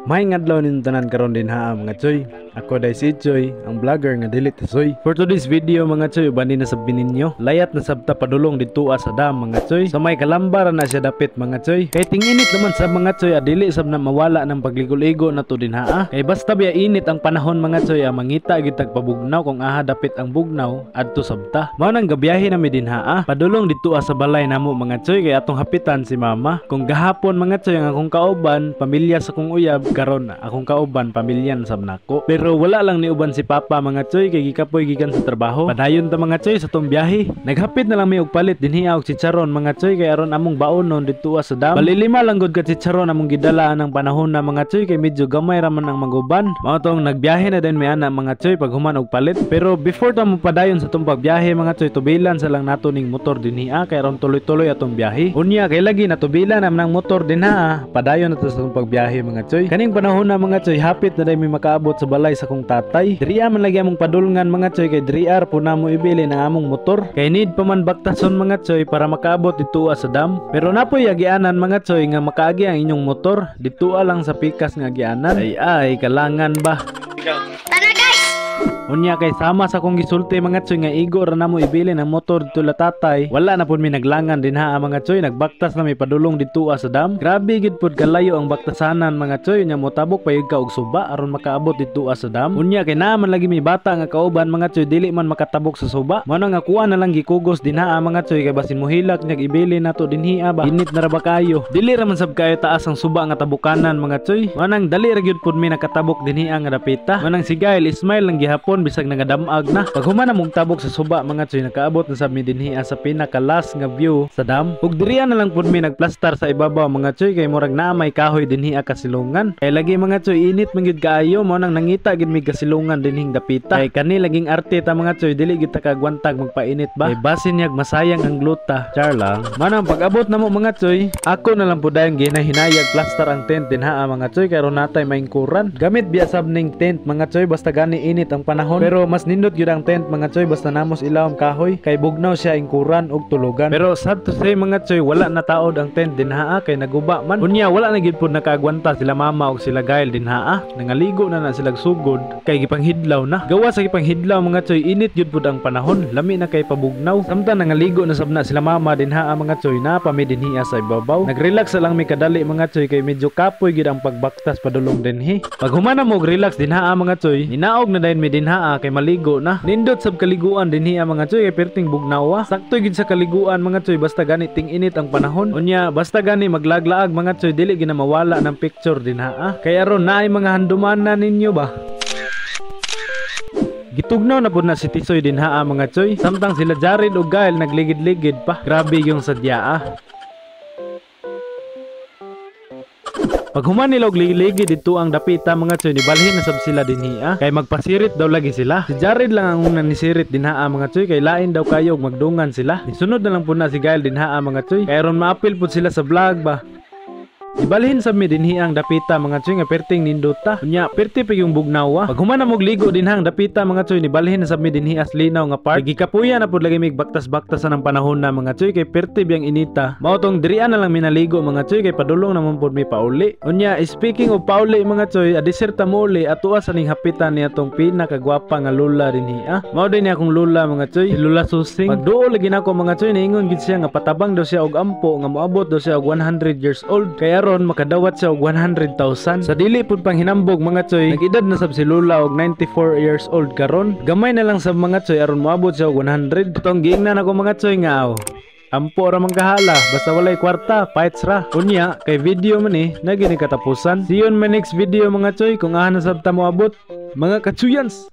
May ngadlaw nin tanan karon din ha mga choy. Ako day si Choy, ang vlogger nga dili tisoy. For today's video mga choy, ubani na sabihin ninyo. Layat na sabta padulong dito sa dam mga choy. Sa may kalambara na siya dapit mga choy. Kay tinginit naman sa mga choy, adili sab na mawala ng pagligo-ligo na to din ha. Kay basta biya init ang panahon mga choy, mangita gid tag pabugnaw kung aha dapit ang bugnaw adto sabta. Mao nang gabiyahe na mi din ha. Padulong dito sa balay namo mga choy, kay atong hapitan si mama. Kung gahapon mga choy ang akong kauban, pamilya sa kong uyab, karon akong kauban pamilyan sab nako. Pero wala lang ni uban si papa mga choy, kay gikapoy gikan sa trabaho. Padayon ta mga choy sa tong biyahe. Naghapit na lang mi og palit dinhi og chicharon mga choy, kay aron among baonon dito sa dam. Balilima lang gud ka chicharon among gidalaan ng panahon na mga choy, kay medyo gamay ra man ang maguban. Mao tong nagbiyahe na din mi ana mga choy pag human og palit. Pero before ta mo padayon sa tong pagbiyahe mga choy, tubilan sa lang nato ning motor dinhi kay aron tuloy-tuloy atong biyahe. Unya kay lagi natubilan naman ang motor dinha padayon na sa tong pagbiyahe mga choy. Kaning panahon na mga choy, hapit na day mi makaabot sa balay sa kong tatay. Diriya man lagi among padulngan mga choy, kay diriya po namo ibili ng among motor. Kay need pa man baktason mga choy para makaabot dito sa dam. Pero napoy agianan mga choy nga makaagi ang inyong motor dito lang sa pikas nga agianan. Ay kalangan ba? Unya kay sama sa kong gisulti mga choy nga igo ra namo ibili ng motor dito la tatay. Wala na pud mi naglangan din ha mga choy, nagbaktas na mi padulong dito sa dam. Grabe gid pud kalayo ang baktasanan mga choy, nya motabok payud ka og suba aron makaabot dito sa dam. Unya kay naman lagi mi bata nga kauban mga choy, dili man makatabok sa suba. Mao nga kuha na lang gikugos din ha mga choy, kay basin mohilak nya ibili nato dinhi ba. Init na ra ba kayo? Dili ra man sab kayo taas ang suba nga tabukanan mga choy. Mao nang dali ra gyud pud mi nakatabok dinhi nga dapita. Mao nang sigail Ismail lang gihapon bisag nagadamag na. Pag human na mong tabok sa suba mga choy, nakaabot na sa mi dinhi sa pinakalas nga view sa dam. Ug diriya na lang pud mi nagplastar sa ibabaw mga choy, kay murag na may kahoy dinhi kasilungan. Kay lagi mga choy init man gid kaayo, mao nang nangita gid mi kasilungan dinhing dapita. Kay kani laging arte ta mga choy, dili gid ta kagwantag magpainit ba. Kay basin yag masayang ang gluta. Char lang. Manang pag-abot namo mga choy, ako na lang pud dayon ginahinayag plastar ang tent dinha mga choy, kay ron natay maingkuran. Gamit biya sab ning tent mga choy, basta gani init ang panahon. Pero mas nindot gyud ang tent mga choy, basta namos ilaw ang kahoy, kay bugnaw siya ingkuran og tulugan. Pero sad to say mga choy, wala na taod ang tent dinha kay naguba man. Unya wala na gid pud nakaagwanta sila mama og sila gail dinha. Nangaligo na sila sugod kay gipanghidlaw na. Gawa sa gipanghidlaw mga choy, init gyud pud ang panahon, lami na kay pabugnaw. Samtang nangaligo na sabna sila mama dinha mga choy, na pami dinhi sa ibabaw. Nagrelax lang mi kadali mga choy, kay medyo kapoy gid ang pagbaktas padulong dinhi. Pag humana mo og relax dinha mga choy, ninaog na dayon mi dinha kay maligo na. Nindot sab kaliguan dinhi mga choy, kay perting bugnaw. Sakto gid sa kaliguan mga choy, basta gani ting init ang panahon. Unya basta gani maglaglaag mga choy, dili gina mawala ng picture dinha. Kay aron naay mga handuman na ninyo ba. Gitugnaw na pud na si Tisoy dinha mga choy, samtang sila Jared ug Gail nagligid-ligid pa. Grabe yung sadya. Pag human nila og ligid dito ang dapita mga choy, nibalhin na sab sila dinhi kay magpasirit daw lagi sila. Si Jared lang ang unang nisirit dinha mga choy, kay lain daw kayo og magdungan sila. Nisunod na lang pud na si Gail dinha mga choy, kay aron maapil pud sila sa vlog ba. Ibalhin sa mi dinhi ang dapita mga choy, nga perting nindota. Unya perti pa yung bugnaw. Pag human na mog ligo dinhang dapita mga choy, nibalhin na sa mi dinhi as linaw nga park. Gikapuya na pud lagi mig baktas-baktasan ang panahon na mga choy, kay perti biyang inita. Mao tong dirian na lang minaligo mga choy, kay padulong naman pud mi pauli. Unya speaking of pauli mga choy, adiserta mo uli atua sa ning hapitan niya tong pinakagwapa nga lula dinhi. Mao din akong lula mga choy, si Lula Susing. Pagduol lagi nako mga choy, niingon gid siya nga patabang daw siya og ampo nga moabot daw siya og 100 years old. Kaya ron makadawat siya og 100,000. Sa dili pud panghinambog mga choy, nag-edad na sab si Lula og 94 years old karon. Gamay na lang sa mga choy aron moabot siya og 100. Tong giingnan ako mga choy nga ampo ra manggahala, basta walay kwarta, fights ra. Unya kay video man nagini katapusan. See you on my next video mga choy, kung aha na sab ta moabot mga kachuyans.